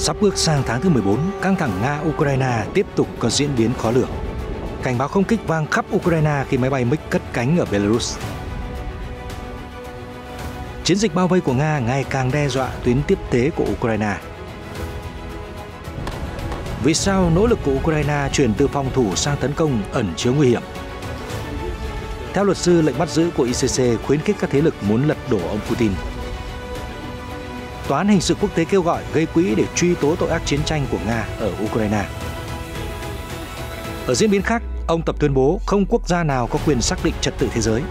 Sắp bước sang tháng thứ 14, căng thẳng Nga-Ukraine tiếp tục có diễn biến khó lường. Cảnh báo không kích vang khắp Ukraine khi máy bay MiG cất cánh ở Belarus. Chiến dịch bao vây của Nga ngày càng đe dọa tuyến tiếp tế của Ukraine. Vì sao nỗ lực của Ukraine chuyển từ phòng thủ sang tấn công ẩn chứa nguy hiểm? Theo luật sư, lệnh bắt giữ của ICC khuyến khích các thế lực muốn lật đổ ông Putin. Tòa án hình sự quốc tế kêu gọi gây quỹ để truy tố tội ác chiến tranh của Nga ở Ukraine. Ở diễn biến khác, ông Tập tuyên bố không quốc gia nào có quyền xác định trật tự thế giới.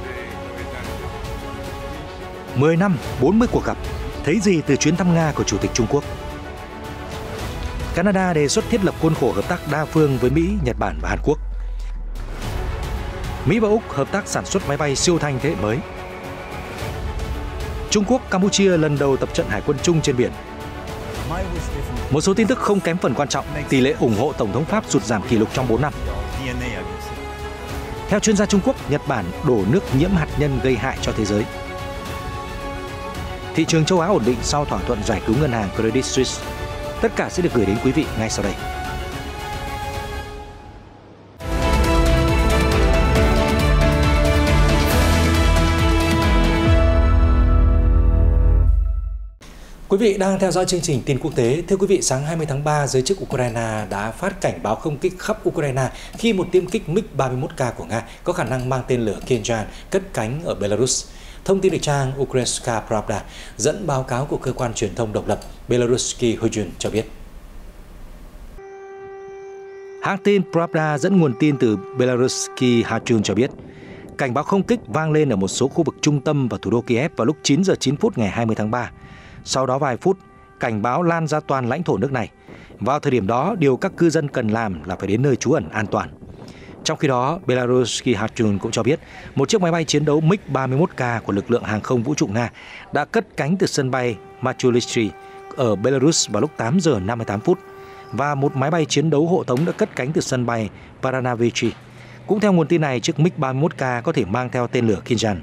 10 năm, 40 cuộc gặp, thấy gì từ chuyến thăm Nga của Chủ tịch Trung Quốc? Canada đề xuất thiết lập khuôn khổ hợp tác đa phương với Mỹ, Nhật Bản và Hàn Quốc. Mỹ và Úc hợp tác sản xuất máy bay siêu thanh thế hệ mới. Trung Quốc, Campuchia lần đầu tập trận hải quân chung trên biển. Một số tin tức không kém phần quan trọng, tỷ lệ ủng hộ Tổng thống Pháp sụt giảm kỷ lục trong 4 năm. Theo chuyên gia Trung Quốc, Nhật Bản đổ nước nhiễm hạt nhân gây hại cho thế giới. Thị trường châu Á ổn định sau thỏa thuận giải cứu ngân hàng Credit Suisse. Tất cả sẽ được gửi đến quý vị ngay sau đây. Quý vị đang theo dõi chương trình tin quốc tế. Thưa quý vị, sáng 20 tháng 3, giới chức Ukraine đã phát cảnh báo không kích khắp Ukraine khi một tiêm kích MiG-31K của Nga có khả năng mang tên lửa Kinzhan cất cánh ở Belarus. Thông tin được trang Ukrainska Pravda dẫn báo cáo của cơ quan truyền thông độc lập Belaruski Hujun cho biết. Hãng tin Pravda dẫn nguồn tin từ Belaruski Hujun cho biết, cảnh báo không kích vang lên ở một số khu vực trung tâm và thủ đô Kiev vào lúc 9 giờ 9 phút ngày 20 tháng 3. Sau đó vài phút, cảnh báo lan ra toàn lãnh thổ nước này. Vào thời điểm đó, điều các cư dân cần làm là phải đến nơi trú ẩn an toàn. Trong khi đó, Belaruski Hujun cũng cho biết một chiếc máy bay chiến đấu MiG-31K của lực lượng hàng không vũ trụ Nga đã cất cánh từ sân bay Machulistri ở Belarus vào lúc 8 giờ 58 phút và một máy bay chiến đấu hộ tống đã cất cánh từ sân bay Varanavichi. Cũng theo nguồn tin này, chiếc MiG-31K có thể mang theo tên lửa Kinzhan.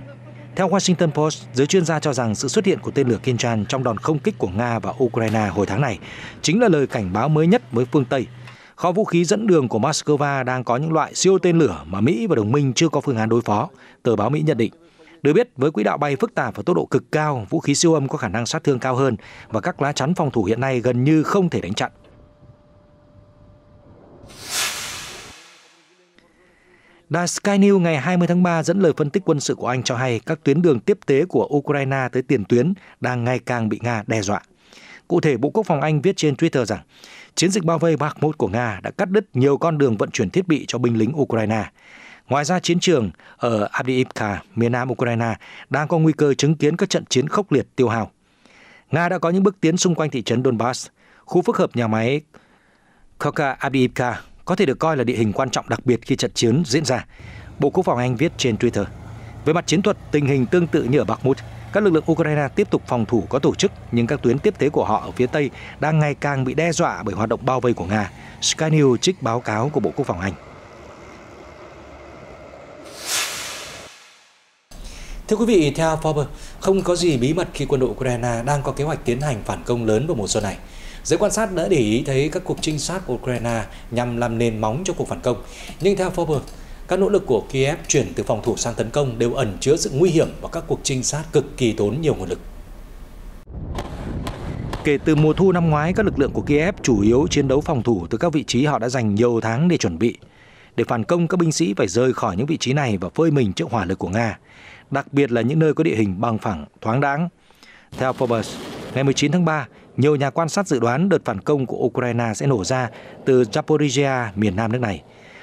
Theo Washington Post, giới chuyên gia cho rằng sự xuất hiện của tên lửa Kinzhan trong đòn không kích của Nga và Ukraine hồi tháng này chính là lời cảnh báo mới nhất với phương Tây. Kho vũ khí dẫn đường của Moscow đang có những loại siêu tên lửa mà Mỹ và đồng minh chưa có phương án đối phó, tờ báo Mỹ nhận định. Được biết, với quỹ đạo bay phức tạp và tốc độ cực cao, vũ khí siêu âm có khả năng sát thương cao hơn và các lá chắn phòng thủ hiện nay gần như không thể đánh chặn. Đài Sky News ngày 20 tháng 3 dẫn lời phân tích quân sự của Anh cho hay các tuyến đường tiếp tế của Ukraine tới tiền tuyến đang ngày càng bị Nga đe dọa. Cụ thể, Bộ Quốc phòng Anh viết trên Twitter rằng chiến dịch bao vây Bakhmut của Nga đã cắt đứt nhiều con đường vận chuyển thiết bị cho binh lính Ukraine. Ngoài ra, chiến trường ở Avdiivka, miền nam Ukraine, đang có nguy cơ chứng kiến các trận chiến khốc liệt tiêu hao. Nga đã có những bước tiến xung quanh thị trấn Donbass, khu phức hợp nhà máy Koka Avdiivka, có thể được coi là địa hình quan trọng đặc biệt khi trận chiến diễn ra. Bộ Quốc phòng Anh viết trên Twitter. Về mặt chiến thuật, tình hình tương tự như ở Bakhmut, các lực lượng Ukraine tiếp tục phòng thủ có tổ chức, nhưng các tuyến tiếp tế của họ ở phía Tây đang ngày càng bị đe dọa bởi hoạt động bao vây của Nga. Sky News trích báo cáo của Bộ Quốc phòng Anh. Thưa quý vị, theo Forbes, không có gì bí mật khi quân đội Ukraine đang có kế hoạch tiến hành phản công lớn vào mùa xuân này. Giới quan sát đã để ý thấy các cuộc trinh sát của Ukraine nhằm làm nền móng cho cuộc phản công. Nhưng theo Forbes, các nỗ lực của Kiev chuyển từ phòng thủ sang tấn công đều ẩn chứa sự nguy hiểm và các cuộc trinh sát cực kỳ tốn nhiều nguồn lực. Kể từ mùa thu năm ngoái, các lực lượng của Kiev chủ yếu chiến đấu phòng thủ từ các vị trí họ đã dành nhiều tháng để chuẩn bị. Để phản công, các binh sĩ phải rời khỏi những vị trí này và phơi mình trước hỏa lực của Nga, đặc biệt là những nơi có địa hình bằng phẳng, thoáng đãng. Theo Forbes, ngày 19 tháng 3, nhiều nhà quan sát dự đoán đợt phản công của Ukraine sẽ nổ ra từ Zaporizhia, miền nam nước này.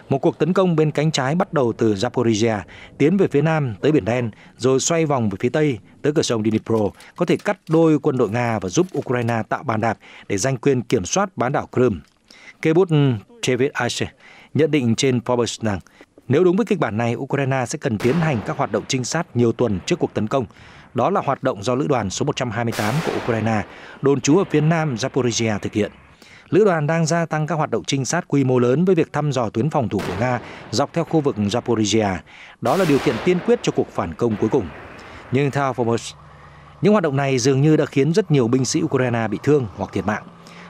Một cuộc tấn công bên cánh trái bắt đầu từ Zaporizhia, tiến về phía nam tới Biển Đen, rồi xoay vòng về phía tây tới cửa sông Dnipro, có thể cắt đôi quân đội Nga và giúp Ukraine tạo bàn đạp để giành quyền kiểm soát bán đảo Crimea. Cây bút Chevit nhận định trên Forbes rằng nếu đúng với kịch bản này, Ukraine sẽ cần tiến hành các hoạt động trinh sát nhiều tuần trước cuộc tấn công. Đó là hoạt động do Lữ đoàn số 128 của Ukraine, đồn trú ở phía nam Zaporizhia thực hiện. Lữ đoàn đang gia tăng các hoạt động trinh sát quy mô lớn với việc thăm dò tuyến phòng thủ của Nga dọc theo khu vực Zaporizhia. Đó là điều kiện tiên quyết cho cuộc phản công cuối cùng. Nhưng theo Forbes, những hoạt động này dường như đã khiến rất nhiều binh sĩ Ukraine bị thương hoặc thiệt mạng.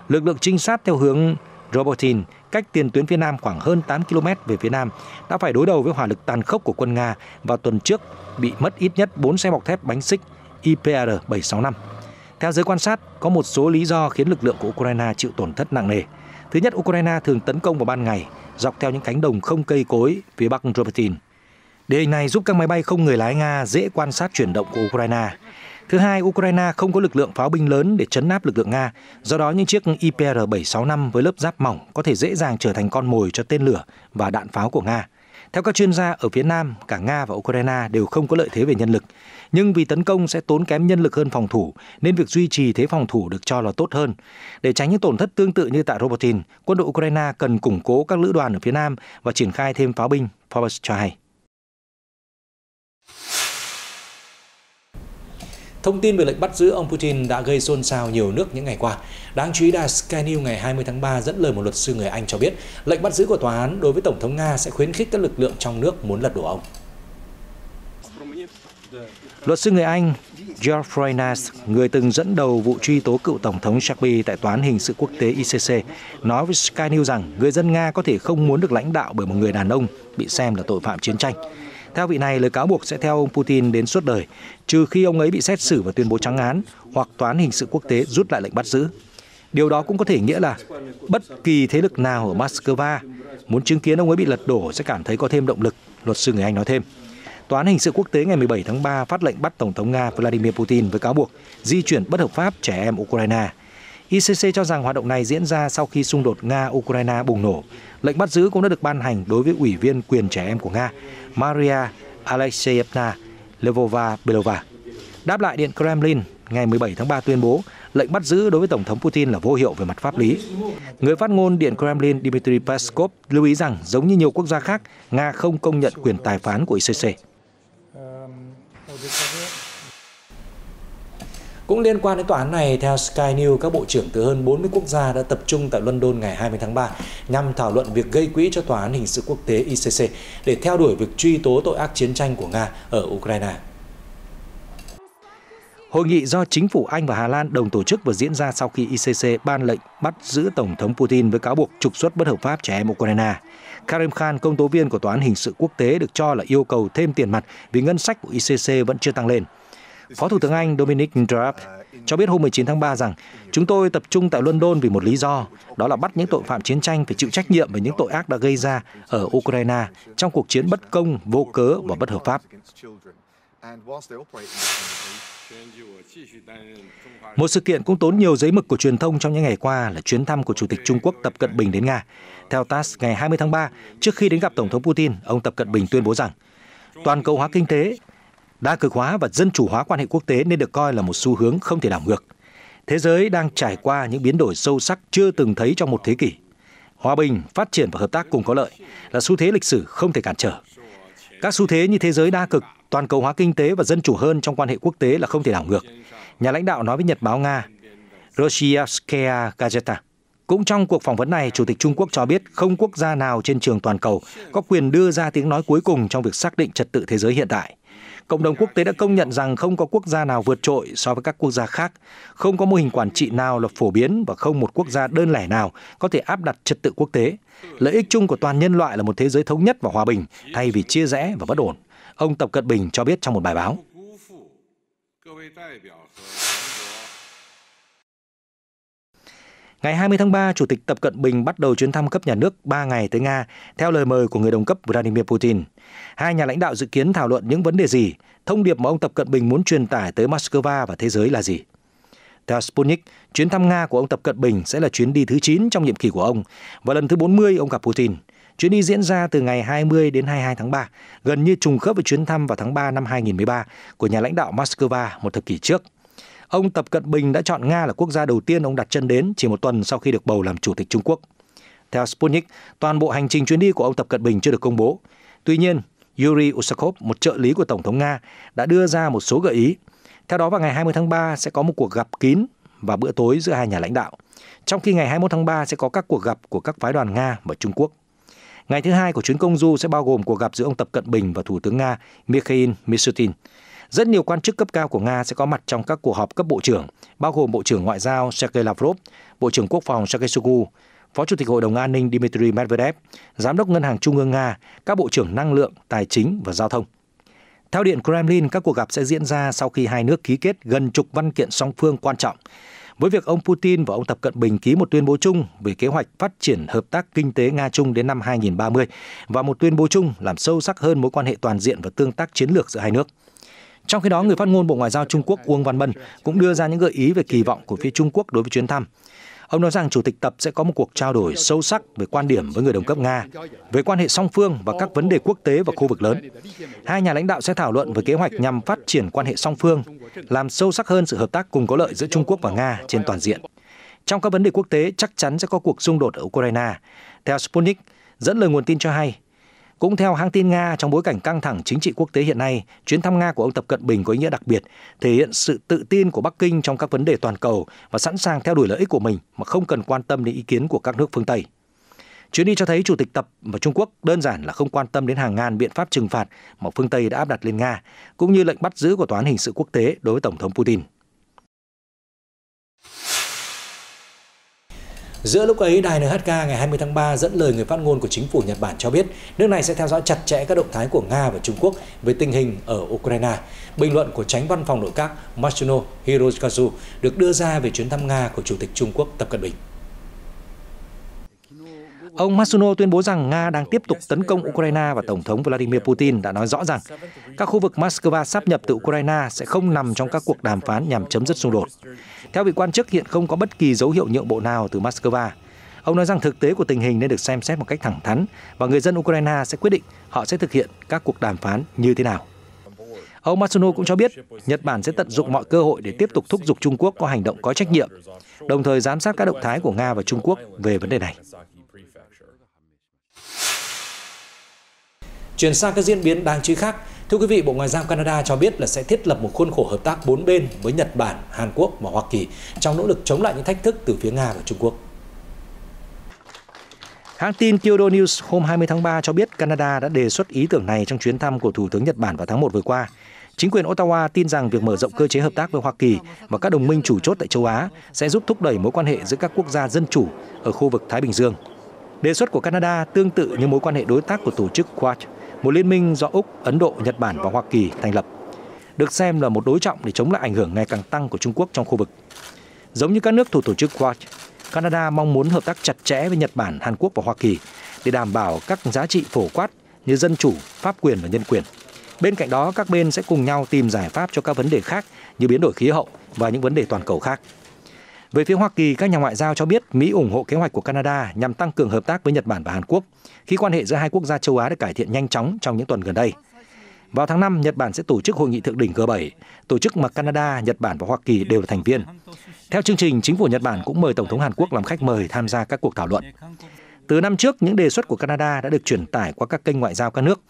Lực lượng trinh sát theo hướng Robotin, cách tiền tuyến phía Nam khoảng hơn 8 km về phía Nam, đã phải đối đầu với hỏa lực tàn khốc của quân Nga vào tuần trước, bị mất ít nhất 4 xe bọc thép bánh xích IPR-765. Theo giới quan sát, có một số lý do khiến lực lượng của Ukraine chịu tổn thất nặng nề. Thứ nhất, Ukraine thường tấn công vào ban ngày, dọc theo những cánh đồng không cây cối phía bắc Robotin. Địa hình này giúp các máy bay không người lái Nga dễ quan sát chuyển động của Ukraine. Thứ hai, Ukraine không có lực lượng pháo binh lớn để trấn áp lực lượng Nga, do đó những chiếc IPR-765 với lớp giáp mỏng có thể dễ dàng trở thành con mồi cho tên lửa và đạn pháo của Nga. Theo các chuyên gia, ở phía Nam, cả Nga và Ukraine đều không có lợi thế về nhân lực. Nhưng vì tấn công sẽ tốn kém nhân lực hơn phòng thủ, nên việc duy trì thế phòng thủ được cho là tốt hơn. Để tránh những tổn thất tương tự như tại Robotin, quân đội Ukraine cần củng cố các lữ đoàn ở phía Nam và triển khai thêm pháo binh, Forbes cho hay. Thông tin về lệnh bắt giữ ông Putin đã gây xôn xao nhiều nước những ngày qua. Đáng chú ý đài Sky News ngày 20 tháng 3 dẫn lời một luật sư người Anh cho biết lệnh bắt giữ của tòa án đối với Tổng thống Nga sẽ khuyến khích các lực lượng trong nước muốn lật đổ ông. Luật sư người Anh Geoffrey Nash, người từng dẫn đầu vụ truy tố cựu Tổng thống Sharpie tại Tòa án Hình sự Quốc tế ICC, nói với Sky News rằng người dân Nga có thể không muốn được lãnh đạo bởi một người đàn ông bị xem là tội phạm chiến tranh. Theo vị này, lời cáo buộc sẽ theo ông Putin đến suốt đời, trừ khi ông ấy bị xét xử và tuyên bố trắng án, hoặc Tòa án Hình sự Quốc tế rút lại lệnh bắt giữ. Điều đó cũng có thể nghĩa là bất kỳ thế lực nào ở Moscow muốn chứng kiến ông ấy bị lật đổ sẽ cảm thấy có thêm động lực, luật sư người Anh nói thêm. Tòa án Hình sự Quốc tế ngày 17 tháng 3 phát lệnh bắt Tổng thống Nga Vladimir Putin với cáo buộc di chuyển bất hợp pháp trẻ em Ukraine. ICC cho rằng hoạt động này diễn ra sau khi xung đột Nga-Ukraine bùng nổ. Lệnh bắt giữ cũng đã được ban hành đối với Ủy viên quyền trẻ em của Nga, Maria Alexeyevna Lvova-Belova. Đáp lại, Điện Kremlin ngày 17 tháng 3 tuyên bố lệnh bắt giữ đối với Tổng thống Putin là vô hiệu về mặt pháp lý. Người phát ngôn Điện Kremlin Dmitry Peskov lưu ý rằng, giống như nhiều quốc gia khác, Nga không công nhận quyền tài phán của ICC. Cũng liên quan đến tòa án này, theo Sky News, các bộ trưởng từ hơn 40 quốc gia đã tập trung tại London ngày 20 tháng 3 nhằm thảo luận việc gây quỹ cho Tòa án Hình sự Quốc tế ICC để theo đuổi việc truy tố tội ác chiến tranh của Nga ở Ukraine. Hội nghị do chính phủ Anh và Hà Lan đồng tổ chức vừa diễn ra sau khi ICC ban lệnh bắt giữ Tổng thống Putin với cáo buộc trục xuất bất hợp pháp trẻ em Ukraine. Karim Khan, công tố viên của Tòa án Hình sự Quốc tế, được cho là yêu cầu thêm tiền mặt vì ngân sách của ICC vẫn chưa tăng lên. Phó Thủ tướng Anh Dominic Raab cho biết hôm 19 tháng 3 rằng chúng tôi tập trung tại London vì một lý do, đó là bắt những tội phạm chiến tranh phải chịu trách nhiệm về những tội ác đã gây ra ở Ukraine trong cuộc chiến bất công, vô cớ và bất hợp pháp. Một sự kiện cũng tốn nhiều giấy mực của truyền thông trong những ngày qua là chuyến thăm của Chủ tịch Trung Quốc Tập Cận Bình đến Nga. Theo TASS, ngày 20 tháng 3, trước khi đến gặp Tổng thống Putin, ông Tập Cận Bình tuyên bố rằng toàn cầu hóa kinh tế, đa cực hóa và dân chủ hóa quan hệ quốc tế nên được coi là một xu hướng không thể đảo ngược. Thế giới đang trải qua những biến đổi sâu sắc chưa từng thấy trong một thế kỷ. Hòa bình, phát triển và hợp tác cùng có lợi là xu thế lịch sử không thể cản trở. Các xu thế như thế giới đa cực, toàn cầu hóa kinh tế và dân chủ hơn trong quan hệ quốc tế là không thể đảo ngược, nhà lãnh đạo nói với nhật báo Nga Rossiyskaya Gazeta. Cũng trong cuộc phỏng vấn này, Chủ tịch Trung Quốc cho biết không quốc gia nào trên trường toàn cầu có quyền đưa ra tiếng nói cuối cùng trong việc xác định trật tự thế giới hiện tại. Cộng đồng quốc tế đã công nhận rằng không có quốc gia nào vượt trội so với các quốc gia khác, không có mô hình quản trị nào là phổ biến và không một quốc gia đơn lẻ nào có thể áp đặt trật tự quốc tế. Lợi ích chung của toàn nhân loại là một thế giới thống nhất và hòa bình, thay vì chia rẽ và bất ổn, ông Tập Cận Bình cho biết trong một bài báo. Ngày 20 tháng 3, Chủ tịch Tập Cận Bình bắt đầu chuyến thăm cấp nhà nước 3 ngày tới Nga, theo lời mời của người đồng cấp Vladimir Putin. Hai nhà lãnh đạo dự kiến thảo luận những vấn đề gì, thông điệp mà ông Tập Cận Bình muốn truyền tải tới Moscow và thế giới là gì. Theo Sputnik, chuyến thăm Nga của ông Tập Cận Bình sẽ là chuyến đi thứ 9 trong nhiệm kỳ của ông, và lần thứ 40 ông gặp Putin. Chuyến đi diễn ra từ ngày 20 đến 22 tháng 3, gần như trùng khớp với chuyến thăm vào tháng 3 năm 2013 của nhà lãnh đạo Moscow một thập kỷ trước. Ông Tập Cận Bình đã chọn Nga là quốc gia đầu tiên ông đặt chân đến chỉ một tuần sau khi được bầu làm Chủ tịch Trung Quốc. Theo Sputnik, toàn bộ hành trình chuyến đi của ông Tập Cận Bình chưa được công bố. Tuy nhiên, Yuri Usakov, một trợ lý của Tổng thống Nga, đã đưa ra một số gợi ý. Theo đó, vào ngày 20 tháng 3 sẽ có một cuộc gặp kín và bữa tối giữa hai nhà lãnh đạo, trong khi ngày 21 tháng 3 sẽ có các cuộc gặp của các phái đoàn Nga và Trung Quốc. Ngày thứ hai của chuyến công du sẽ bao gồm cuộc gặp giữa ông Tập Cận Bình và Thủ tướng Nga Mikhail Mishustin. Rất nhiều quan chức cấp cao của Nga sẽ có mặt trong các cuộc họp cấp bộ trưởng, bao gồm Bộ trưởng Ngoại giao Sergei Lavrov, Bộ trưởng Quốc phòng Sergei Shoigu, Phó Chủ tịch Hội đồng An ninh Dmitry Medvedev, Giám đốc Ngân hàng Trung ương Nga, các bộ trưởng năng lượng, tài chính và giao thông. Theo Điện Kremlin, các cuộc gặp sẽ diễn ra sau khi hai nước ký kết gần chục văn kiện song phương quan trọng, với việc ông Putin và ông Tập Cận Bình ký một tuyên bố chung về kế hoạch phát triển hợp tác kinh tế Nga-Trung đến năm 2030 và một tuyên bố chung làm sâu sắc hơn mối quan hệ toàn diện và tương tác chiến lược giữa hai nước. Trong khi đó, người phát ngôn Bộ Ngoại giao Trung Quốc Uông Văn Bân cũng đưa ra những gợi ý về kỳ vọng của phía Trung Quốc đối với chuyến thăm. Ông nói rằng Chủ tịch Tập sẽ có một cuộc trao đổi sâu sắc về quan điểm với người đồng cấp Nga, về quan hệ song phương và các vấn đề quốc tế và khu vực lớn. Hai nhà lãnh đạo sẽ thảo luận về kế hoạch nhằm phát triển quan hệ song phương, làm sâu sắc hơn sự hợp tác cùng có lợi giữa Trung Quốc và Nga trên toàn diện. Trong các vấn đề quốc tế, chắc chắn sẽ có cuộc xung đột ở Ukraine. Theo Sputnik, dẫn lời nguồn tin cho hay, cũng theo hãng tin Nga, trong bối cảnh căng thẳng chính trị quốc tế hiện nay, chuyến thăm Nga của ông Tập Cận Bình có ý nghĩa đặc biệt, thể hiện sự tự tin của Bắc Kinh trong các vấn đề toàn cầu và sẵn sàng theo đuổi lợi ích của mình mà không cần quan tâm đến ý kiến của các nước phương Tây. Chuyến đi cho thấy Chủ tịch Tập và Trung Quốc đơn giản là không quan tâm đến hàng ngàn biện pháp trừng phạt mà phương Tây đã áp đặt lên Nga, cũng như lệnh bắt giữ của Tòa án hình sự quốc tế đối với Tổng thống Putin. Giữa lúc ấy, đài NHK ngày 20 tháng 3 dẫn lời người phát ngôn của chính phủ Nhật Bản cho biết nước này sẽ theo dõi chặt chẽ các động thái của Nga và Trung Quốc về tình hình ở Ukraine. Bình luận của Chánh Văn phòng Nội các Matsuno Hirokazu được đưa ra về chuyến thăm Nga của Chủ tịch Trung Quốc Tập Cận Bình. Ông Matsuno tuyên bố rằng Nga đang tiếp tục tấn công Ukraine và Tổng thống Vladimir Putin đã nói rõ rằng các khu vực Moscow sáp nhập từ Ukraine sẽ không nằm trong các cuộc đàm phán nhằm chấm dứt xung đột. Theo vị quan chức, hiện không có bất kỳ dấu hiệu nhượng bộ nào từ Moscow. Ông nói rằng thực tế của tình hình nên được xem xét một cách thẳng thắn và người dân Ukraine sẽ quyết định họ sẽ thực hiện các cuộc đàm phán như thế nào. Ông Matsuno cũng cho biết Nhật Bản sẽ tận dụng mọi cơ hội để tiếp tục thúc giục Trung Quốc có hành động có trách nhiệm, đồng thời giám sát các động thái của Nga và Trung Quốc về vấn đề này. Chuyển sang các diễn biến đáng chú ý khác, thưa quý vị, Bộ Ngoại giao Canada cho biết là sẽ thiết lập một khuôn khổ hợp tác 4 bên với Nhật Bản, Hàn Quốc và Hoa Kỳ trong nỗ lực chống lại những thách thức từ phía Nga và Trung Quốc. Hãng tin Kyodo News hôm 20 tháng 3 cho biết Canada đã đề xuất ý tưởng này trong chuyến thăm của Thủ tướng Nhật Bản vào tháng 1 vừa qua. Chính quyền Ottawa tin rằng việc mở rộng cơ chế hợp tác với Hoa Kỳ và các đồng minh chủ chốt tại châu Á sẽ giúp thúc đẩy mối quan hệ giữa các quốc gia dân chủ ở khu vực Thái Bình Dương. Đề xuất của Canada tương tự như mối quan hệ đối tác của tổ chức Quad, một liên minh do Úc, Ấn Độ, Nhật Bản và Hoa Kỳ thành lập, được xem là một đối trọng để chống lại ảnh hưởng ngày càng tăng của Trung Quốc trong khu vực. Giống như các nước thuộc tổ chức Quad, Canada mong muốn hợp tác chặt chẽ với Nhật Bản, Hàn Quốc và Hoa Kỳ để đảm bảo các giá trị phổ quát như dân chủ, pháp quyền và nhân quyền. Bên cạnh đó, các bên sẽ cùng nhau tìm giải pháp cho các vấn đề khác như biến đổi khí hậu và những vấn đề toàn cầu khác. Về phía Hoa Kỳ, các nhà ngoại giao cho biết Mỹ ủng hộ kế hoạch của Canada nhằm tăng cường hợp tác với Nhật Bản và Hàn Quốc khi quan hệ giữa hai quốc gia châu Á được cải thiện nhanh chóng trong những tuần gần đây. Vào tháng 5, Nhật Bản sẽ tổ chức hội nghị thượng đỉnh G7, tổ chức mà Canada, Nhật Bản và Hoa Kỳ đều là thành viên. Theo chương trình, chính phủ Nhật Bản cũng mời Tổng thống Hàn Quốc làm khách mời tham gia các cuộc thảo luận. Từ năm trước, những đề xuất của Canada đã được truyền tải qua các kênh ngoại giao các nước.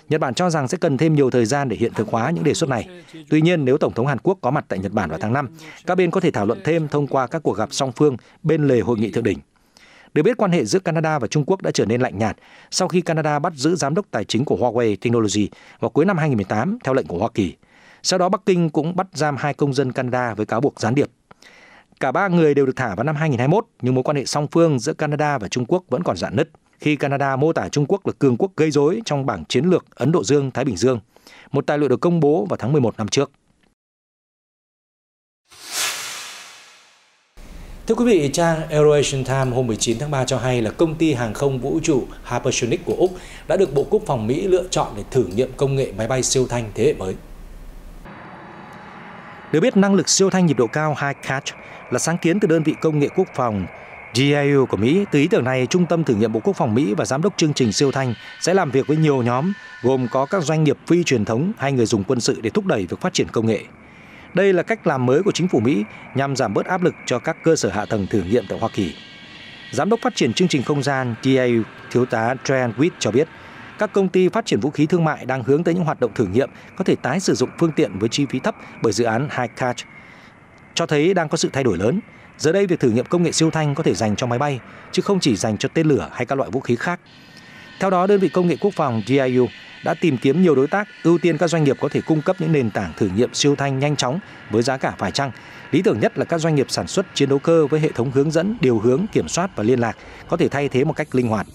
Nhật Bản cho rằng sẽ cần thêm nhiều thời gian để hiện thực hóa những đề xuất này. Tuy nhiên, nếu Tổng thống Hàn Quốc có mặt tại Nhật Bản vào tháng 5, các bên có thể thảo luận thêm thông qua các cuộc gặp song phương bên lề hội nghị thượng đỉnh. Được biết, quan hệ giữa Canada và Trung Quốc đã trở nên lạnh nhạt sau khi Canada bắt giữ giám đốc tài chính của Huawei Technology vào cuối năm 2018 theo lệnh của Hoa Kỳ. Sau đó, Bắc Kinh cũng bắt giam 2 công dân Canada với cáo buộc gián điệp. Cả 3 người đều được thả vào năm 2021, nhưng mối quan hệ song phương giữa Canada và Trung Quốc vẫn còn rạn nứt, khi Canada mô tả Trung Quốc là cường quốc gây rối trong bảng chiến lược Ấn Độ Dương-Thái Bình Dương, một tài liệu được công bố vào tháng 11 năm trước. Thưa quý vị, trang Euroasian Times hôm 19 tháng 3 cho hay là công ty hàng không vũ trụ Hypersonic của Úc đã được Bộ Quốc phòng Mỹ lựa chọn để thử nghiệm công nghệ máy bay siêu thanh thế hệ mới. Được biết, năng lực siêu thanh nhịp độ cao HiCatch là sáng kiến từ đơn vị công nghệ quốc phòng DIU của Mỹ. Từ ý tưởng này, Trung tâm thử nghiệm Bộ Quốc phòng Mỹ và Giám đốc chương trình siêu thanh sẽ làm việc với nhiều nhóm, gồm có các doanh nghiệp phi truyền thống hay người dùng quân sự để thúc đẩy việc phát triển công nghệ. Đây là cách làm mới của chính phủ Mỹ nhằm giảm bớt áp lực cho các cơ sở hạ tầng thử nghiệm tại Hoa Kỳ. Giám đốc phát triển chương trình không gian DIU, Thiếu tá Trent Witt cho biết, các công ty phát triển vũ khí thương mại đang hướng tới những hoạt động thử nghiệm có thể tái sử dụng phương tiện với chi phí thấp bởi dự án HiCatch, cho thấy đang có sự thay đổi lớn. Giờ đây, việc thử nghiệm công nghệ siêu thanh có thể dành cho máy bay, chứ không chỉ dành cho tên lửa hay các loại vũ khí khác. Theo đó, đơn vị công nghệ quốc phòng DIU đã tìm kiếm nhiều đối tác, ưu tiên các doanh nghiệp có thể cung cấp những nền tảng thử nghiệm siêu thanh nhanh chóng với giá cả phải chăng. Lý tưởng nhất là các doanh nghiệp sản xuất chiến đấu cơ với hệ thống hướng dẫn, điều hướng, kiểm soát và liên lạc có thể thay thế một cách linh hoạt.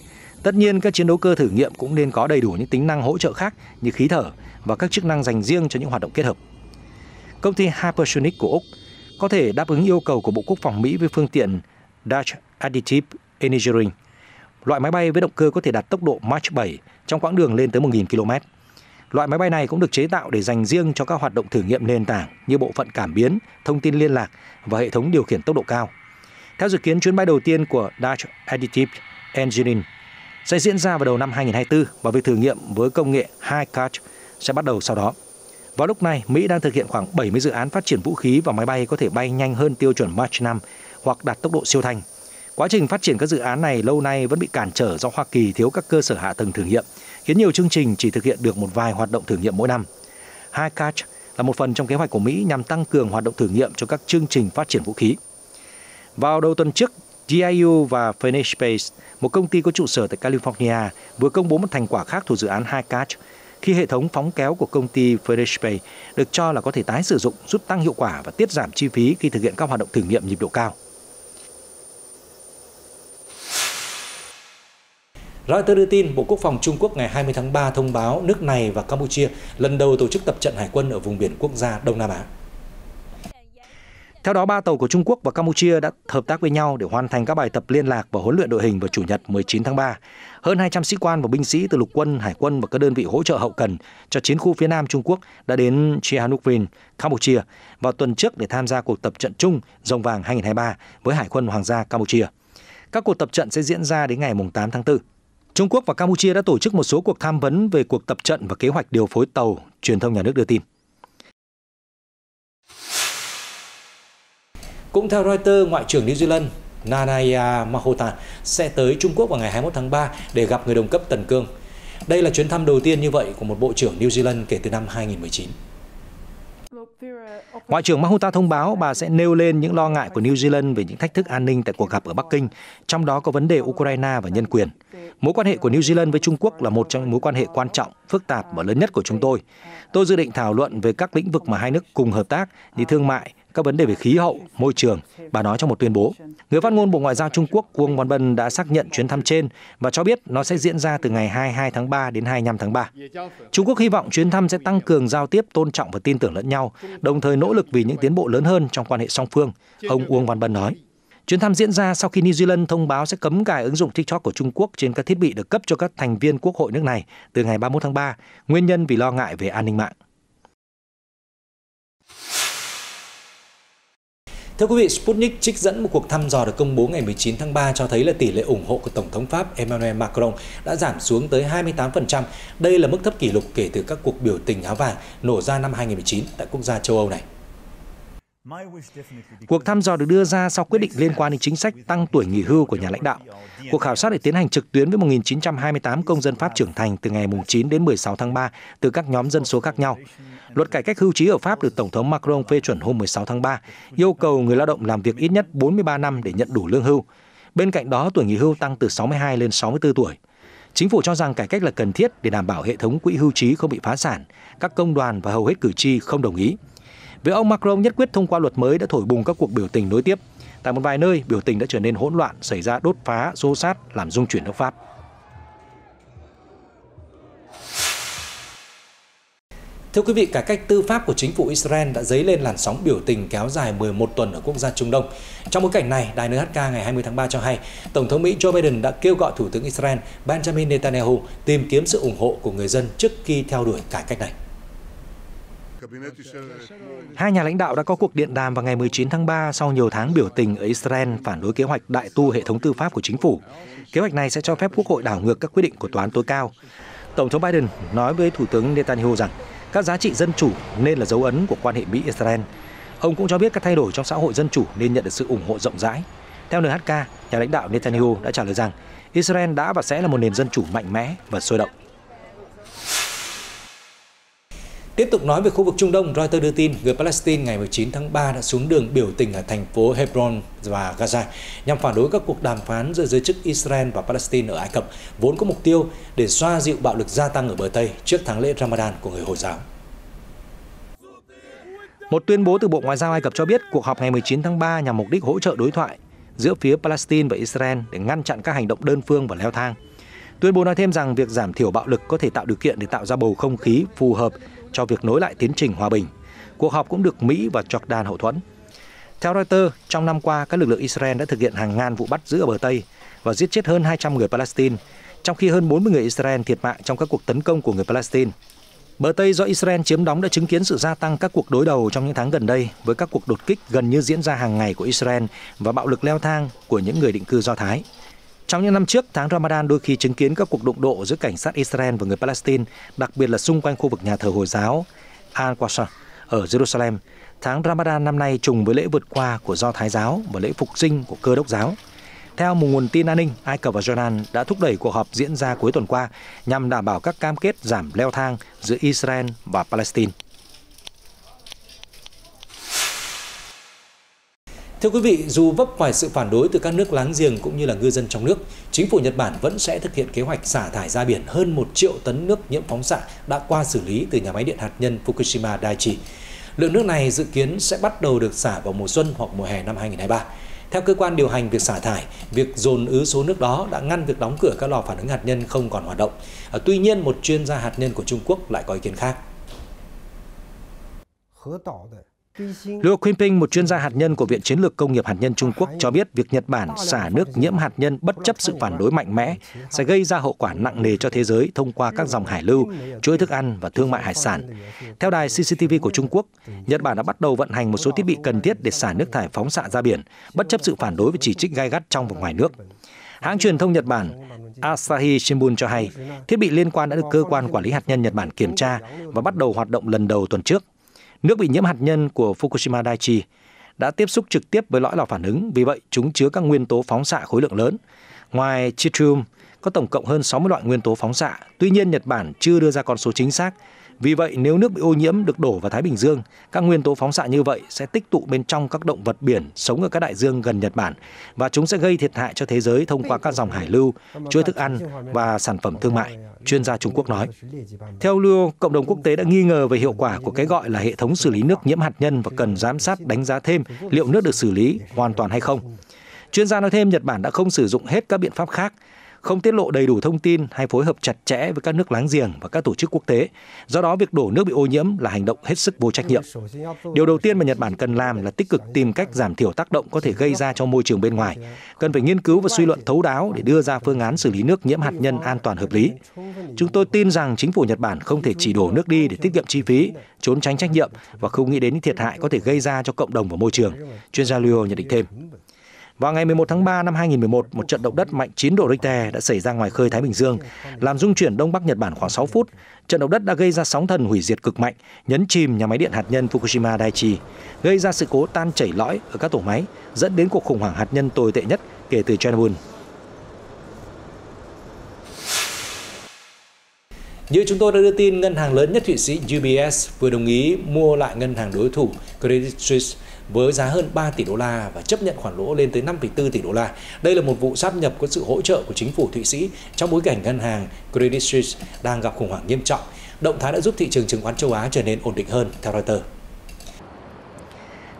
Tất nhiên, các chiến đấu cơ thử nghiệm cũng nên có đầy đủ những tính năng hỗ trợ khác như khí thở và các chức năng dành riêng cho những hoạt động kết hợp. Công ty Hypersonic của Úc có thể đáp ứng yêu cầu của Bộ Quốc phòng Mỹ với phương tiện Dutch Additive Engineering, loại máy bay với động cơ có thể đạt tốc độ Mach 7 trong quãng đường lên tới 1.000 km. Loại máy bay này cũng được chế tạo để dành riêng cho các hoạt động thử nghiệm nền tảng như bộ phận cảm biến, thông tin liên lạc và hệ thống điều khiển tốc độ cao. Theo dự kiến, chuyến bay đầu tiên của Dutch Additive Engineering sẽ diễn ra vào đầu năm 2024 và việc thử nghiệm với công nghệ HyCatch sẽ bắt đầu sau đó. Vào lúc này, Mỹ đang thực hiện khoảng 70 dự án phát triển vũ khí và máy bay có thể bay nhanh hơn tiêu chuẩn Mach 5 hoặc đạt tốc độ siêu thanh. Quá trình phát triển các dự án này lâu nay vẫn bị cản trở do Hoa Kỳ thiếu các cơ sở hạ tầng thử nghiệm, khiến nhiều chương trình chỉ thực hiện được một vài hoạt động thử nghiệm mỗi năm. HyCatch là một phần trong kế hoạch của Mỹ nhằm tăng cường hoạt động thử nghiệm cho các chương trình phát triển vũ khí. Vào đầu tuần trước, DIU và Phoenix Space, một công ty có trụ sở tại California, vừa công bố một thành quả khác thuộc dự án HyCatch, khi hệ thống phóng kéo của công ty Phoenix Space được cho là có thể tái sử dụng, giúp tăng hiệu quả và tiết giảm chi phí khi thực hiện các hoạt động thử nghiệm nhịp độ cao. Reuters đưa tin, Bộ Quốc phòng Trung Quốc ngày 20 tháng 3 thông báo nước này và Campuchia lần đầu tổ chức tập trận hải quân ở vùng biển quốc gia Đông Nam Á. Theo đó, 3 tàu của Trung Quốc và Campuchia đã hợp tác với nhau để hoàn thành các bài tập liên lạc và huấn luyện đội hình vào Chủ nhật 19 tháng 3. Hơn 200 sĩ quan và binh sĩ từ lục quân, hải quân và các đơn vị hỗ trợ hậu cần cho chiến khu phía Nam Trung Quốc đã đến Sihanoukville, Campuchia vào tuần trước để tham gia cuộc tập trận chung Rồng Vàng 2023 với Hải quân Hoàng gia Campuchia. Các cuộc tập trận sẽ diễn ra đến ngày 8 tháng 4. Trung Quốc và Campuchia đã tổ chức một số cuộc tham vấn về cuộc tập trận và kế hoạch điều phối tàu, truyền thông nhà nước đưa tin. Cũng theo Reuters, Ngoại trưởng New Zealand Nanaia Mahota sẽ tới Trung Quốc vào ngày 21 tháng 3 để gặp người đồng cấp Tần Cương. Đây là chuyến thăm đầu tiên như vậy của một bộ trưởng New Zealand kể từ năm 2019. Ngoại trưởng Mahota thông báo bà sẽ nêu lên những lo ngại của New Zealand về những thách thức an ninh tại cuộc gặp ở Bắc Kinh, trong đó có vấn đề Ukraine và nhân quyền. Mối quan hệ của New Zealand với Trung Quốc là một trong những mối quan hệ quan trọng, phức tạp và lớn nhất của chúng tôi. Tôi dự định thảo luận về các lĩnh vực mà hai nước cùng hợp tác như thương mại, các vấn đề về khí hậu, môi trường, bà nói trong một tuyên bố. Người phát ngôn Bộ Ngoại giao Trung Quốc Wang Wenbin đã xác nhận chuyến thăm trên và cho biết nó sẽ diễn ra từ ngày 22 tháng 3 đến 25 tháng 3. Trung Quốc hy vọng chuyến thăm sẽ tăng cường giao tiếp, tôn trọng và tin tưởng lẫn nhau, đồng thời nỗ lực vì những tiến bộ lớn hơn trong quan hệ song phương, ông Wang Wenbin nói. Chuyến thăm diễn ra sau khi New Zealand thông báo sẽ cấm cài ứng dụng TikTok của Trung Quốc trên các thiết bị được cấp cho các thành viên Quốc hội nước này từ ngày 31 tháng 3, nguyên nhân vì lo ngại về an ninh mạng. Thưa quý vị, Sputnik trích dẫn một cuộc thăm dò được công bố ngày 19 tháng 3 cho thấy là tỷ lệ ủng hộ của Tổng thống Pháp Emmanuel Macron đã giảm xuống tới 28%. Đây là mức thấp kỷ lục kể từ các cuộc biểu tình áo vàng nổ ra năm 2019 tại quốc gia châu Âu này. Cuộc thăm dò được đưa ra sau quyết định liên quan đến chính sách tăng tuổi nghỉ hưu của nhà lãnh đạo. Cuộc khảo sát được tiến hành trực tuyến với 1.928 công dân Pháp trưởng thành từ ngày 9 đến 16 tháng 3 từ các nhóm dân số khác nhau. Luật cải cách hưu trí ở Pháp được Tổng thống Macron phê chuẩn hôm 16 tháng 3, yêu cầu người lao động làm việc ít nhất 43 năm để nhận đủ lương hưu. Bên cạnh đó, tuổi nghỉ hưu tăng từ 62 lên 64 tuổi. Chính phủ cho rằng cải cách là cần thiết để đảm bảo hệ thống quỹ hưu trí không bị phá sản. Các công đoàn và hầu hết cử tri không đồng ý. Với ông Macron nhất quyết thông qua luật mới đã thổi bùng các cuộc biểu tình nối tiếp. Tại một vài nơi, biểu tình đã trở nên hỗn loạn, xảy ra đốt phá, xô xát, làm rung chuyển nước Pháp. Thưa quý vị, cải cách tư pháp của chính phủ Israel đã dấy lên làn sóng biểu tình kéo dài 11 tuần ở quốc gia Trung Đông. Trong bối cảnh này, đài NHK ngày 20 tháng 3 cho hay, Tổng thống Mỹ Joe Biden đã kêu gọi Thủ tướng Israel Benjamin Netanyahu tìm kiếm sự ủng hộ của người dân trước khi theo đuổi cải cách này. Hai nhà lãnh đạo đã có cuộc điện đàm vào ngày 19 tháng 3 sau nhiều tháng biểu tình ở Israel phản đối kế hoạch đại tu hệ thống tư pháp của chính phủ. Kế hoạch này sẽ cho phép Quốc hội đảo ngược các quyết định của Tòa án tối cao. Tổng thống Biden nói với Thủ tướng Netanyahu rằng các giá trị dân chủ nên là dấu ấn của quan hệ Mỹ-Israel. Ông cũng cho biết các thay đổi trong xã hội dân chủ nên nhận được sự ủng hộ rộng rãi. Theo NHK, nhà lãnh đạo Netanyahu đã trả lời rằng Israel đã và sẽ là một nền dân chủ mạnh mẽ và sôi động. Tiếp tục nói về khu vực Trung Đông, Reuters đưa tin người Palestine ngày 19 tháng 3 đã xuống đường biểu tình ở thành phố Hebron và Gaza nhằm phản đối các cuộc đàm phán giữa giới chức Israel và Palestine ở Ai Cập, vốn có mục tiêu để xoa dịu bạo lực gia tăng ở bờ Tây trước tháng lễ Ramadan của người Hồi giáo. Một tuyên bố từ Bộ Ngoại giao Ai Cập cho biết cuộc họp ngày 19 tháng 3 nhằm mục đích hỗ trợ đối thoại giữa phía Palestine và Israel để ngăn chặn các hành động đơn phương và leo thang. Tuyên bố nói thêm rằng việc giảm thiểu bạo lực có thể tạo điều kiện để tạo ra bầu không khí phù hợp cho việc nối lại tiến trình hòa bình. Cuộc họp cũng được Mỹ và Jordan hậu thuẫn. Theo Reuters, trong năm qua, các lực lượng Israel đã thực hiện hàng ngàn vụ bắt giữ ở bờ Tây và giết chết hơn 200 người Palestine, trong khi hơn 40 người Israel thiệt mạng trong các cuộc tấn công của người Palestine. Bờ Tây do Israel chiếm đóng đã chứng kiến sự gia tăng các cuộc đối đầu trong những tháng gần đây với các cuộc đột kích gần như diễn ra hàng ngày của Israel và bạo lực leo thang của những người định cư Do Thái. Trong những năm trước, tháng Ramadan đôi khi chứng kiến các cuộc đụng độ giữa cảnh sát Israel và người Palestine, đặc biệt là xung quanh khu vực nhà thờ Hồi giáo Al-Aqsa ở Jerusalem. Tháng Ramadan năm nay trùng với lễ vượt qua của Do Thái giáo và lễ phục sinh của Cơ đốc giáo. Theo một nguồn tin an ninh, Ai Cập và Jordan đã thúc đẩy cuộc họp diễn ra cuối tuần qua nhằm đảm bảo các cam kết giảm leo thang giữa Israel và Palestine. Thưa quý vị, dù vấp phải sự phản đối từ các nước láng giềng cũng như là ngư dân trong nước, chính phủ Nhật Bản vẫn sẽ thực hiện kế hoạch xả thải ra biển hơn 1 triệu tấn nước nhiễm phóng xạ đã qua xử lý từ nhà máy điện hạt nhân Fukushima Daiichi. Lượng nước này dự kiến sẽ bắt đầu được xả vào mùa xuân hoặc mùa hè năm 2023. Theo cơ quan điều hành việc xả thải, việc dồn ứ số nước đó đã ngăn việc đóng cửa các lò phản ứng hạt nhân không còn hoạt động. Tuy nhiên, một chuyên gia hạt nhân của Trung Quốc lại có ý kiến khác. Liu Qingping, một chuyên gia hạt nhân của Viện Chiến lược Công nghiệp Hạt nhân Trung Quốc cho biết việc Nhật Bản xả nước nhiễm hạt nhân bất chấp sự phản đối mạnh mẽ sẽ gây ra hậu quả nặng nề cho thế giới thông qua các dòng hải lưu, chuỗi thức ăn và thương mại hải sản. Theo đài CCTV của Trung Quốc, Nhật Bản đã bắt đầu vận hành một số thiết bị cần thiết để xả nước thải phóng xạ ra biển, bất chấp sự phản đối và chỉ trích gay gắt trong và ngoài nước. Hãng truyền thông Nhật Bản Asahi Shimbun cho hay, thiết bị liên quan đã được cơ quan quản lý hạt nhân Nhật Bản kiểm tra và bắt đầu hoạt động lần đầu tuần trước. Nước bị nhiễm hạt nhân của Fukushima Daiichi đã tiếp xúc trực tiếp với lõi lò phản ứng, vì vậy chúng chứa các nguyên tố phóng xạ khối lượng lớn. Ngoài tritium, có tổng cộng hơn 60 loại nguyên tố phóng xạ. Tuy nhiên, Nhật Bản chưa đưa ra con số chính xác. Vì vậy, nếu nước bị ô nhiễm được đổ vào Thái Bình Dương, các nguyên tố phóng xạ như vậy sẽ tích tụ bên trong các động vật biển sống ở các đại dương gần Nhật Bản và chúng sẽ gây thiệt hại cho thế giới thông qua các dòng hải lưu, chuỗi thức ăn và sản phẩm thương mại, chuyên gia Trung Quốc nói. Theo Liu, cộng đồng quốc tế đã nghi ngờ về hiệu quả của cái gọi là hệ thống xử lý nước nhiễm hạt nhân và cần giám sát đánh giá thêm liệu nước được xử lý hoàn toàn hay không. Chuyên gia nói thêm Nhật Bản đã không sử dụng hết các biện pháp khác, không tiết lộ đầy đủ thông tin hay phối hợp chặt chẽ với các nước láng giềng và các tổ chức quốc tế. Do đó, việc đổ nước bị ô nhiễm là hành động hết sức vô trách nhiệm. Điều đầu tiên mà Nhật Bản cần làm là tích cực tìm cách giảm thiểu tác động có thể gây ra cho môi trường bên ngoài. Cần phải nghiên cứu và suy luận thấu đáo để đưa ra phương án xử lý nước nhiễm hạt nhân an toàn hợp lý. Chúng tôi tin rằng chính phủ Nhật Bản không thể chỉ đổ nước đi để tiết kiệm chi phí, trốn tránh trách nhiệm và không nghĩ đến những thiệt hại có thể gây ra cho cộng đồng và môi trường, chuyên gia Liu nhận định thêm. Vào ngày 11 tháng 3 năm 2011, một trận động đất mạnh 9 độ Richter đã xảy ra ngoài khơi Thái Bình Dương, làm rung chuyển Đông Bắc Nhật Bản khoảng 6 phút. Trận động đất đã gây ra sóng thần hủy diệt cực mạnh, nhấn chìm nhà máy điện hạt nhân Fukushima Daiichi, gây ra sự cố tan chảy lõi ở các tổ máy, dẫn đến cuộc khủng hoảng hạt nhân tồi tệ nhất kể từ Chernobyl. Như chúng tôi đã đưa tin, ngân hàng lớn nhất Thụy Sĩ UBS vừa đồng ý mua lại ngân hàng đối thủ Credit Suisse với giá hơn 3 tỷ đô la và chấp nhận khoản lỗ lên tới 5,4 tỷ đô la. Đây là một vụ sáp nhập có sự hỗ trợ của chính phủ Thụy Sĩ trong bối cảnh ngân hàng Credit Suisse đang gặp khủng hoảng nghiêm trọng. Động thái đã giúp thị trường chứng khoán châu Á trở nên ổn định hơn, theo Reuters.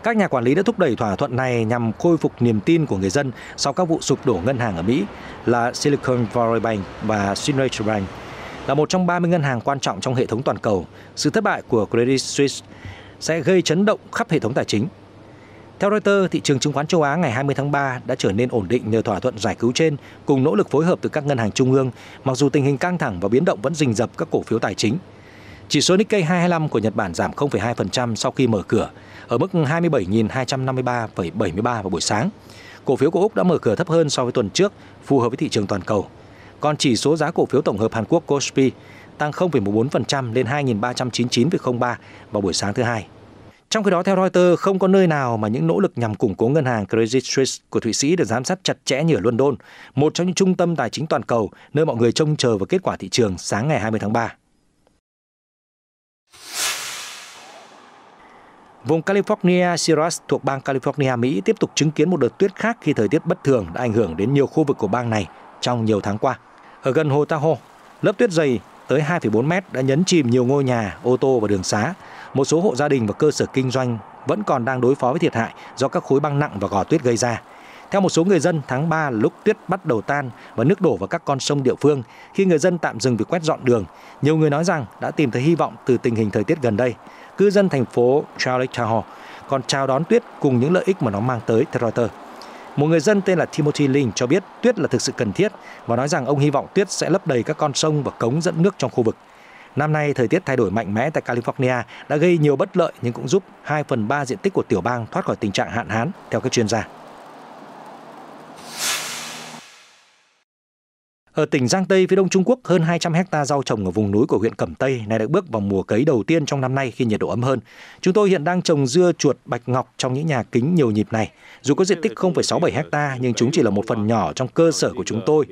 Các nhà quản lý đã thúc đẩy thỏa thuận này nhằm khôi phục niềm tin của người dân sau các vụ sụp đổ ngân hàng ở Mỹ là Silicon Valley Bank và Signature Bank. Là một trong 30 ngân hàng quan trọng trong hệ thống toàn cầu, sự thất bại của Credit Suisse sẽ gây chấn động khắp hệ thống tài chính. Theo Reuters, thị trường chứng khoán châu Á ngày 20 tháng 3 đã trở nên ổn định nhờ thỏa thuận giải cứu trên cùng nỗ lực phối hợp từ các ngân hàng trung ương, mặc dù tình hình căng thẳng và biến động vẫn rình rập các cổ phiếu tài chính. Chỉ số Nikkei 225 của Nhật Bản giảm 0,2% sau khi mở cửa, ở mức 27.253,73 vào buổi sáng. Cổ phiếu của Úc đã mở cửa thấp hơn so với tuần trước, phù hợp với thị trường toàn cầu. Còn chỉ số giá cổ phiếu tổng hợp Hàn Quốc Kospi tăng 0,14% lên 2.399,03 vào buổi sáng thứ Hai. Trong khi đó, theo Reuters, không có nơi nào mà những nỗ lực nhằm củng cố ngân hàng Credit Suisse của Thụy Sĩ được giám sát chặt chẽ như ở London, một trong những trung tâm tài chính toàn cầu, nơi mọi người trông chờ vào kết quả thị trường sáng ngày 20 tháng 3. Vùng California Sierras thuộc bang California, Mỹ tiếp tục chứng kiến một đợt tuyết khác khi thời tiết bất thường đã ảnh hưởng đến nhiều khu vực của bang này trong nhiều tháng qua. Ở gần hồ Tahoe, lớp tuyết dày tới 2,4 mét đã nhấn chìm nhiều ngôi nhà, ô tô và đường xá. Một số hộ gia đình và cơ sở kinh doanh vẫn còn đang đối phó với thiệt hại do các khối băng nặng và gò tuyết gây ra. Theo một số người dân, tháng 3 là lúc tuyết bắt đầu tan và nước đổ vào các con sông địa phương. Khi người dân tạm dừng việc quét dọn đường, nhiều người nói rằng đã tìm thấy hy vọng từ tình hình thời tiết gần đây. Cư dân thành phố Charlotte Tahoe còn chào đón tuyết cùng những lợi ích mà nó mang tới, theo Reuters. Một người dân tên là Timothy Link cho biết tuyết là thực sự cần thiết và nói rằng ông hy vọng tuyết sẽ lấp đầy các con sông và cống dẫn nước trong khu vực. Năm nay, thời tiết thay đổi mạnh mẽ tại California đã gây nhiều bất lợi nhưng cũng giúp 2/3 diện tích của tiểu bang thoát khỏi tình trạng hạn hán, theo các chuyên gia. Ở tỉnh Giang Tây, phía đông Trung Quốc, hơn 200 hectare rau trồng ở vùng núi của huyện Cẩm Tây nay đã bước vào mùa cấy đầu tiên trong năm nay khi nhiệt độ ấm hơn. Chúng tôi hiện đang trồng dưa chuột bạch ngọc trong những nhà kính nhiều nhịp này. Dù có diện tích 0,67 hectare nhưng chúng chỉ là một phần nhỏ trong cơ sở của chúng tôi.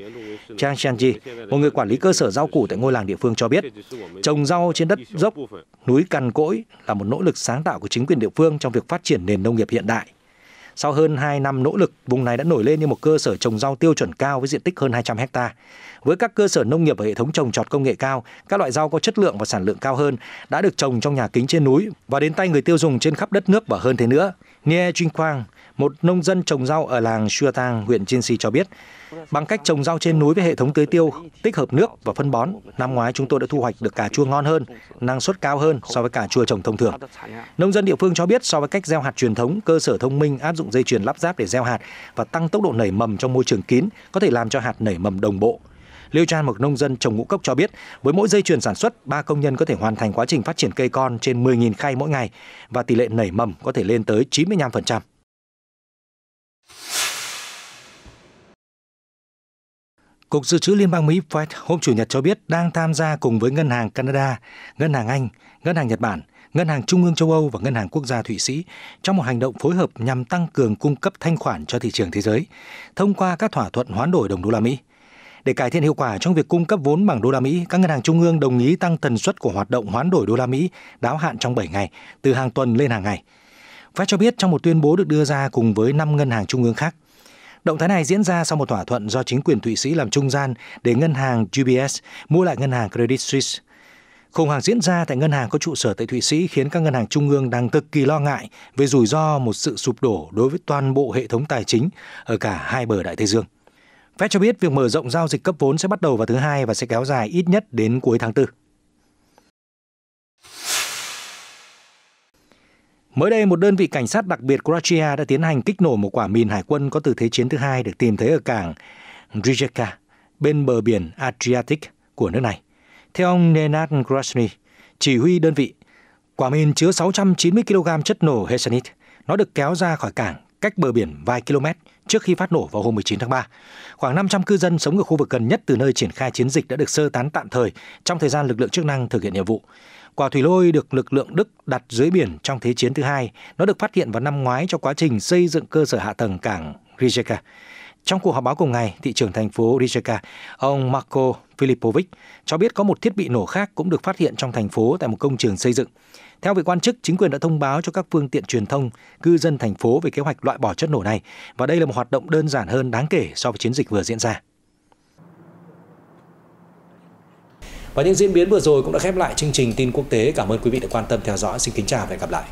Chang Xianji, một người quản lý cơ sở rau củ tại ngôi làng địa phương cho biết, trồng rau trên đất dốc, núi cằn cỗi là một nỗ lực sáng tạo của chính quyền địa phương trong việc phát triển nền nông nghiệp hiện đại. Sau hơn 2 năm nỗ lực, vùng này đã nổi lên như một cơ sở trồng rau tiêu chuẩn cao với diện tích hơn 200 hectare. Với các cơ sở nông nghiệp và hệ thống trồng trọt công nghệ cao, các loại rau có chất lượng và sản lượng cao hơn đã được trồng trong nhà kính trên núi và đến tay người tiêu dùng trên khắp đất nước và hơn thế nữa. Nie Jinquang, một nông dân trồng rau ở làng Xuatang, huyện Jinsi cho biết, bằng cách trồng rau trên núi với hệ thống tưới tiêu, tích hợp nước và phân bón, năm ngoái chúng tôi đã thu hoạch được cà chua ngon hơn, năng suất cao hơn so với cà chua trồng thông thường. Nông dân địa phương cho biết so với cách gieo hạt truyền thống, cơ sở thông minh áp dụng dây chuyền lắp ráp để gieo hạt và tăng tốc độ nảy mầm trong môi trường kín có thể làm cho hạt nảy mầm đồng bộ. Liêu Chan, một nông dân trồng ngũ cốc cho biết, với mỗi dây chuyền sản xuất, 3 công nhân có thể hoàn thành quá trình phát triển cây con trên 10.000 khay mỗi ngày và tỷ lệ nảy mầm có thể lên tới 95%. Cục Dự trữ Liên bang Mỹ Fed hôm Chủ nhật cho biết đang tham gia cùng với Ngân hàng Canada, Ngân hàng Anh, Ngân hàng Nhật Bản, Ngân hàng Trung ương châu Âu và Ngân hàng Quốc gia Thụy Sĩ trong một hành động phối hợp nhằm tăng cường cung cấp thanh khoản cho thị trường thế giới thông qua các thỏa thuận hoán đổi đồng đô la Mỹ. Để cải thiện hiệu quả trong việc cung cấp vốn bằng đô la Mỹ, các ngân hàng trung ương đồng ý tăng tần suất của hoạt động hoán đổi đô la Mỹ đáo hạn trong 7 ngày, từ hàng tuần lên hàng ngày. Fed cho biết trong một tuyên bố được đưa ra cùng với 5 ngân hàng trung ương khác. Động thái này diễn ra sau một thỏa thuận do chính quyền Thụy Sĩ làm trung gian để ngân hàng UBS mua lại ngân hàng Credit Suisse. Khủng hoảng diễn ra tại ngân hàng có trụ sở tại Thụy Sĩ khiến các ngân hàng trung ương đang cực kỳ lo ngại về rủi ro một sự sụp đổ đối với toàn bộ hệ thống tài chính ở cả hai bờ Đại Tây Dương. Fed cho biết việc mở rộng giao dịch cấp vốn sẽ bắt đầu vào thứ Hai và sẽ kéo dài ít nhất đến cuối tháng 4. Mới đây, một đơn vị cảnh sát đặc biệt Croatia đã tiến hành kích nổ một quả mìn hải quân có từ Thế chiến thứ hai được tìm thấy ở cảng Rijeka, bên bờ biển Adriatic của nước này. Theo ông Nenad Grasny, chỉ huy đơn vị, quả mìn chứa 690 kg chất nổ Hesanit. Nó được kéo ra khỏi cảng cách bờ biển vài km trước khi phát nổ vào hôm 19 tháng 3. Khoảng 500 cư dân sống ở khu vực gần nhất từ nơi triển khai chiến dịch đã được sơ tán tạm thời trong thời gian lực lượng chức năng thực hiện nhiệm vụ. Quả thủy lôi được lực lượng Đức đặt dưới biển trong Thế chiến thứ hai. Nó được phát hiện vào năm ngoái trong quá trình xây dựng cơ sở hạ tầng cảng Rijeka. Trong cuộc họp báo cùng ngày, thị trưởng thành phố Rijeka, ông Marko Filipovic, cho biết có một thiết bị nổ khác cũng được phát hiện trong thành phố tại một công trường xây dựng. Theo vị quan chức, chính quyền đã thông báo cho các phương tiện truyền thông, cư dân thành phố về kế hoạch loại bỏ chất nổ này, và đây là một hoạt động đơn giản hơn đáng kể so với chiến dịch vừa diễn ra. Và những diễn biến vừa rồi cũng đã khép lại chương trình tin quốc tế. Cảm ơn quý vị đã quan tâm theo dõi. Xin kính chào và hẹn gặp lại.